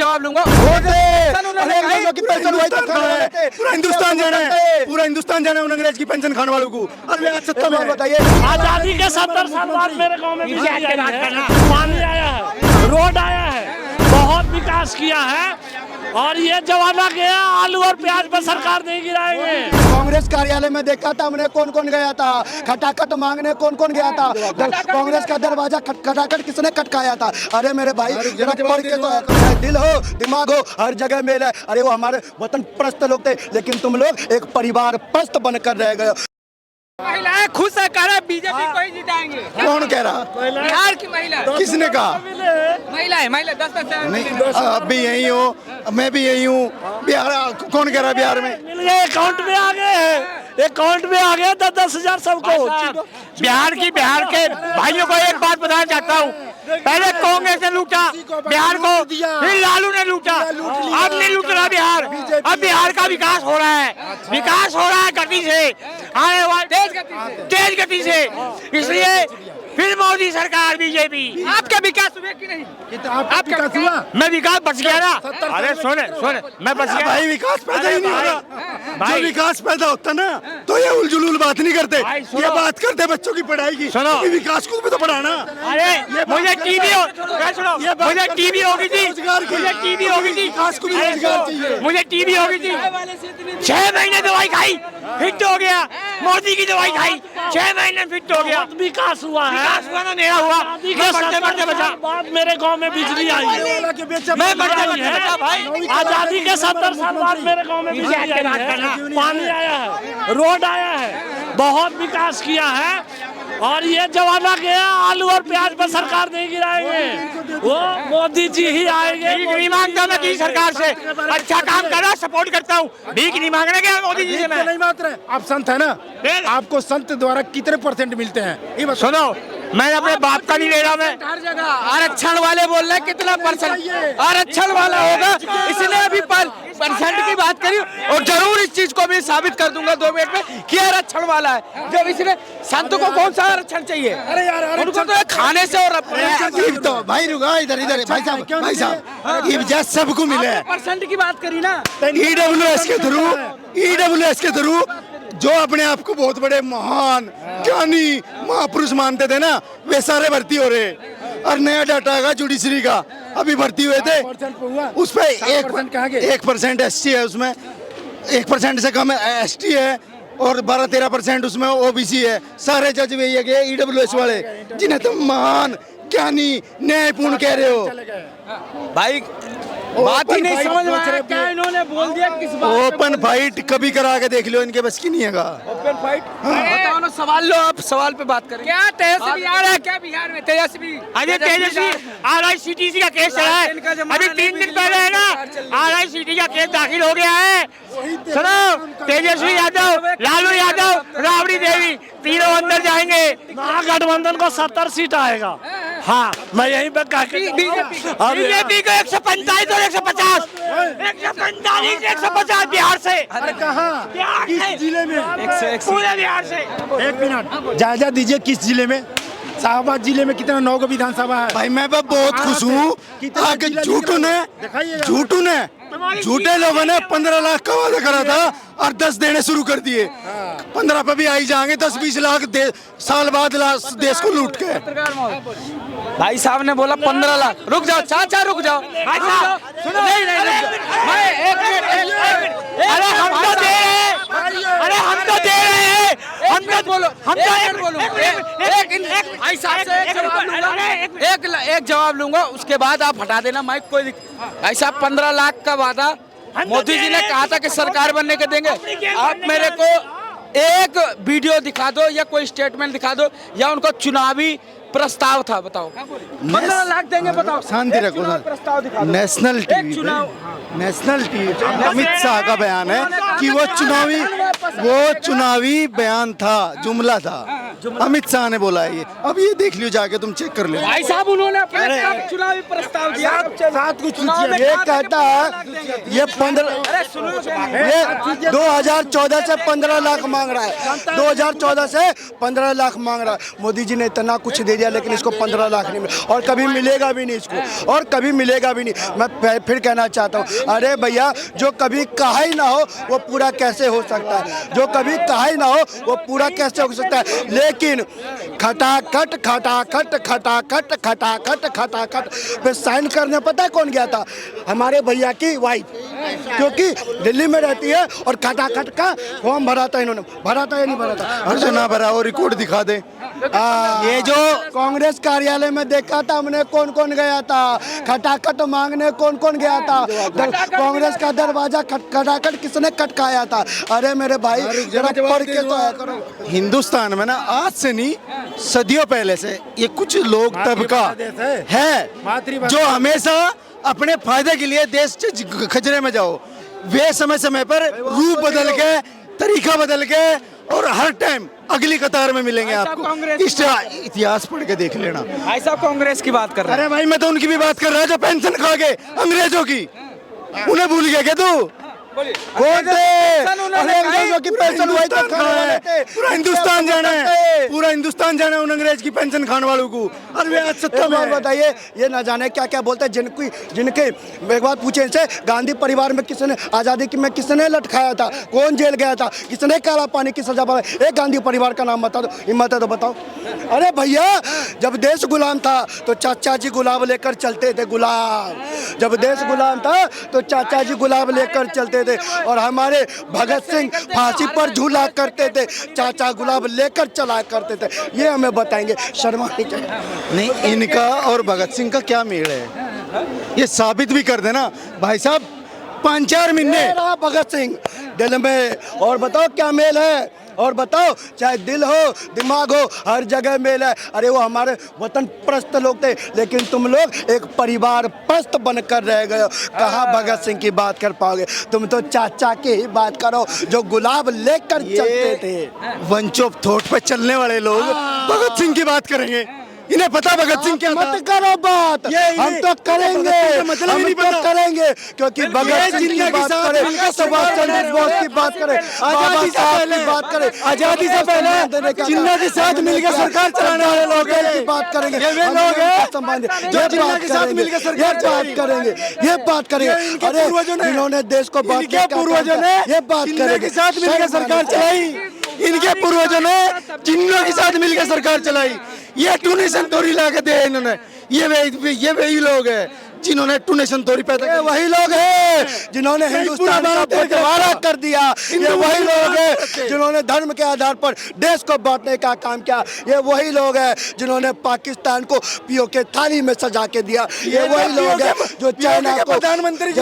जवाब लूंगा। पूरा हिंदुस्तान जाना है, पूरा हिंदुस्तान जाना है उन अंग्रेज की पेंशन खाने वालों को। अरे आज सत्ता में बताइए, आजादी के 70 साल बाद मेरे गांव में बिजली आई है, पानी आया है, रोड आया है, बहुत विकास किया है। और ये जमाना गया, आलू और प्याज पर सरकार नहीं गिराएंगे। कांग्रेस कार्यालय में देखा था हमने, कौन कौन गया था खटाखट मांगने, कौन कौन गया था कांग्रेस का दरवाजा खटाखट किसने खटकाया था? अरे मेरे भाई जरा पढ़ के तो दिल हो दिमाग हो हर जगह मेल है। अरे वो हमारे वतन परस्त लोग थे, लेकिन तुम लोग एक परिवार परस्त बनकर रह गए। महिलाएं खुश है, कह रहे बीजेपी को ही जिताएंगे। कौन कह रहा? बिहार की महिला। किसने कहा? महिला 10 नहीं, आप भी यही हो, मैं भी यही हूँ। बिहार कौन कह रहा है? बिहार में मिल गए, अकाउंट में आ गए हैं, अकाउंट में आ गए 10,000 सबको। बिहार के भाइयों को एक बात बताना चाहता हूँ, पहले कांग्रेस ने लूटा बिहार को, फिर लालू ने लूटा, अब नहीं लूट रहा बिहार। अब बिहार का विकास हो रहा है, विकास हो रहा है गति से, आने वाले तेज गति से। इसलिए फिर मोदी सरकार बीजेपी। आपके विकास हुए कि नहीं? आपका विकास हुआ? मैं विकास बच गया ना। अरे सुने मैं बच गया भाई, विकास पैदा ही नहीं हो रहा। जो विकास पैदा होता ना तो ये उलझुल बात नहीं करते, ये बात करते बच्चों की पढ़ाई की। सुनो, विकास को भी तो पढ़ाना। अरे मुझे टीवी मुझे टीवी होगी थी, मुझे टीवी होगी थी, मुझे टीवी होगी थी। 6 महीने दवाई खाई, फिट हो गया। मोदी की दवाई खाई, 6 महीने फिट हो गया। विकास हुआ है, विकास हुआ ना, मेरा हुआ। मैं बढ़ते बचा। बाद मेरे गांव में बिजली आई है, मैं बढ़ते बचा भाई। आजादी के 70 साल बाद मेरे गांव में बिजली आई है, पानी आया है, रोड आया है, बहुत विकास किया है। और ये जमाना गया, आलू और प्याज पर सरकार नहीं गिराएंगे, वो मोदी जी ही आएंगे। भीख नहीं मांगता मैं किसी सरकार से, अच्छा काम कर रहा, सपोर्ट करता हूँ। भीख नहीं मांगने के मोदी जी से मैं नहीं मांग रहे। आप संत है ना, आपको संत द्वारा कितने % मिलते हैं ये सुनो, मैं अपने बाप का नहीं ले रहा। मैं हर जगह आरक्षण वाले बोल रहे हैं कितना % आरक्षण वाला होगा, इसलिए अभी % की बात करी। और जरूर इस चीज को भी साबित कर दूंगा 2 मिनट में कि आरक्षण वाला है। जब इसने संत को कौन सा आरक्षण चाहिए? अरे यार, उनको तो खाने से और तो भाई रुका, इधर भाई साहब सबको मिले हैं। % की बात करी ना, EWS के थ्रू जो अपने आप को बहुत बड़े महान ज्ञानी महापुरुष मानते थे ना, वे सारे भर्ती हो रहे। और नया डाटा आएगा जुडिशरी का, अभी भर्ती हुए थे उस पे 1% SC है, उसमें 1% से कम ST है, और 12-13% उसमें OBC है। सारे जज वही है EWS वाले, जिन्हें तुम महान ज्ञानी न्यायपूर्ण कह रहे हो। भाई बात ही नहीं समझ में आया, क्या इन्होंने बोल दिया? किस बात ओपन फाइट कभी करा के देख लो, इनके बस की नहीं है। ओपन फाइट बताओ ना, सवाल लो, आप सवाल पे बात करें। क्या तेजस्वी आ रहा है? क्या बिहार में तेजस्वी? अरे तेजस्वी RICTC का केस चला है, अभी 3 दिन पहले है ना, RICTC का केस दाखिल हो गया है। सुनो, तेजस्वी यादव, लालू यादव, राबड़ी देवी तीनों अंदर जाएंगे। महागठबंधन को 70 सीट आएगा। हाँ, मैं यहीं पे कह के बीजेपी को 145 और 150, 145 150 बिहार से। अरे कहाँ? किस जिले में? पूरे बिहार से। 1 मिनट जायजा दीजिए, किस जिले में? शाहबाद जिले में कितना 9 विधानसभा है। भाई मैं बहुत खुश हूँ, झूठे लोगों ने 15 लाख का वादा करा था और 10 देने शुरू कर दिए। 15 पे भी आई जाएंगे, 10-20 लाख साल बाद देश को लूट के। भाई साहब ने बोला 15 लाख। रुक जाओ चाचा, रुक जाओ। सुनो, नहीं, अरे हम तो दे रहे हैं, अरे हम तो दे रहे हैं, हम तो बोलो, हम तो एक जवाब लूंगा, उसके बाद आप हटा देना माइक। कोई ऐसा 15 लाख का वादा मोदी जी ने कहा था कि सरकार बनने के देंगे। आप मेरे को एक वीडियो दिखा दो या कोई स्टेटमेंट दिखा दो या उनको चुनावी प्रस्ताव था, बताओ। 15 लाख देंगे, बताओ। शांति रखो सर। प्रस्ताव दिखा दो। नेशनल टीवी अमित शाह का बयान है कि वो चुनावी बयान था, जुमला था। अमित शाह ने बोला है ये। अब ये देख लियो जाके, तुम चेक कर लो। भाई साहब उन्होंने अपना कब चुनावी प्रस्ताव दिया? ये कहता है ये 2014 से 15 लाख मांग रहा है, 2014 से 15 लाख मांग रहा है। मोदी जी ने इतना कुछ दे दिया लेकिन इसको 15 लाख नहीं मिला और कभी मिलेगा भी नहीं इसको, और कभी मिलेगा भी नहीं। मैं फिर कहना चाहता हूँ, अरे भैया जो कभी कहा ही ना हो वो पूरा कैसे हो सकता है, जो कभी कहा ही ना हो वो पूरा कैसे हो सकता है। लेकिन खटाखट खटाखट खटाखट खटाखट खटाखट पे साइन करने पता है कौन गया था? हमारे भैया की वाइफ, क्योंकि दिल्ली में रहती है और खटाखट का फॉर्म भरा था। इन्होंने भरा था या नहीं भरा था? हर जो ना भरा वो रिकॉर्ड दिखा दे। ये जो कांग्रेस कार्यालय में देखा था हमने, कौन कौन गया था खटाखट मांगने, कौन कौन गया था? कांग्रेस का दरवाजा खटाखट किसने खटकाया था? अरे मेरे भाई जरा पढ़ के तो आया करो। हिंदुस्तान में ना आज से नहीं सदियों पहले से ये कुछ लोग तबका है जो हमेशा अपने फायदे के लिए देश के खजरे में जाओ। वे समय समय पर रूप बदल के, तरीका बदल के और हर टाइम अगली कतार में मिलेंगे आपको। इतिहास पढ़ के देख लेना। भाई साहब कांग्रेस की बात कर रहे हैं। अरे भाई मैं तो उनकी भी बात कर रहा है जो पेंशन खा गए अंग्रेजों की, उन्हें भूल गया क्या तू? कौन थे? अंग्रेजों की पेंशन वही तो खाने थे। पूरा हिंदुस्तान जाना है, पूरा हिंदुस्तान जाना है उन अंग्रेज की पेंशन खाने वालों को। अरे आज सत्ता में बताइए, ये ना जाने क्या क्या बोलते हैं। जिनके एक बात पूछे इनसे, गांधी परिवार में किसने आज़ादी की में किसने लटकाया था? कौन जेल गया था? किसने काला पानी की सजा पाई? एक गांधी परिवार का नाम बता दो, हिम्मत है तो बताओ। अरे भैया जब देश गुलाम था तो चाचा जी गुलाब लेकर चलते थे, गुलाब। जब देश गुलाम था तो चाचा जी गुलाब लेकर चलते थे और हमारे भगत सिंह फांसी पर झूला करते थे, चाचा गुलाब लेकर चला करते थे। ये हमें बताएंगे, शर्मा नहीं। इनका और भगत सिंह का क्या मेल है ये साबित भी कर देना भाई साहब। 5-4 महीने भगत सिंह दिल में, और बताओ क्या मेल है? और बताओ, चाहे दिल हो दिमाग हो हर जगह मेल है। अरे वो हमारे वतन प्रस्त लोग थे, लेकिन तुम लोग एक परिवार प्रस्त बनकर रह गए हो। कहाँ भगत सिंह की बात कर पाओगे? तुम तो चाचा की ही बात करो जो गुलाब लेकर चलते थे। वंच ऑफ थॉट पे चलने वाले लोग भगत सिंह की बात करेंगे। इन्हें पता भगत सिंह क्या? मत करो बात, हम तो करेंगे, हम तो करेंगे, क्योंकि भगत सिंह की बात करें, सुभाष चंद्र बोस की बात करें, आजादी से पहले बात करें, आजादी से पहले जिन्ना के साथ मिलकर सरकार चलाने वाले लोग की बात करेंगे। ये वे लोग हैं जो जिन्ना के साथ मिलकर सरकार बात करेंगे, ये बात करेंगे। अरे इन्होंने देश को बात किया, पूर्वजों ने ये बात करेंगे के साथ मिलकर सरकार चलाई। इनके पूर्वजों ने जिन्ना के साथ मिलकर सरकार चलाई। ये टू नेशन थ्योरी ला के दे इन्होंने। ये वही लोग हैं जिन्होंने टू नेशन थ्योरी पैदा किया। वही लोग हैं जिन्होंने हिंदुस्तान का बंटवारा कर दिया। ये वही लोग हैं जिन्होंने धर्म के आधार पर देश को बांटने का काम किया। ये वही लोग हैं जिन्होंने पाकिस्तान को पीओ के थाली में सजा के दिया। ये वही लोग हैं जो चाइना को प्रधानमंत्री